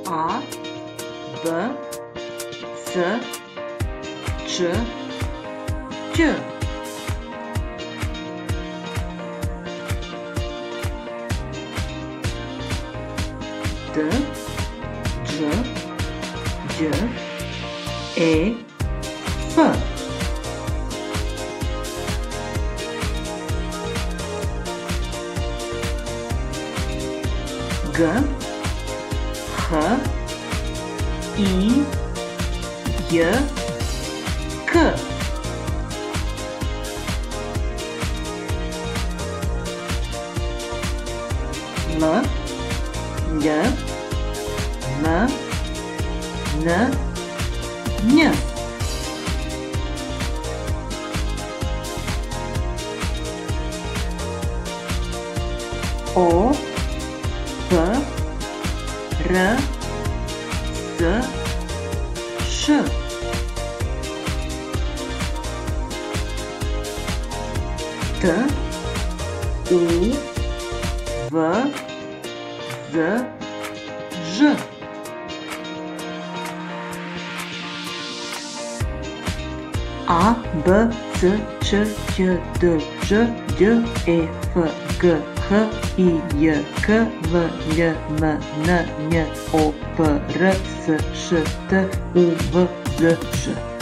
A, B, C, Č, Ć. D, Đ, Đ, E, F. G, H, I, J, K. L, J, M, N, Ň. O, P, R, S, Š. T, U, V, Z, Ž. A, B, C, Č, Ć, D, Ž, Đ, E, F, G, H, I, J, K, V, L, M, N, Ň, O, P, R, S, Š, T, U, V, Z, Š.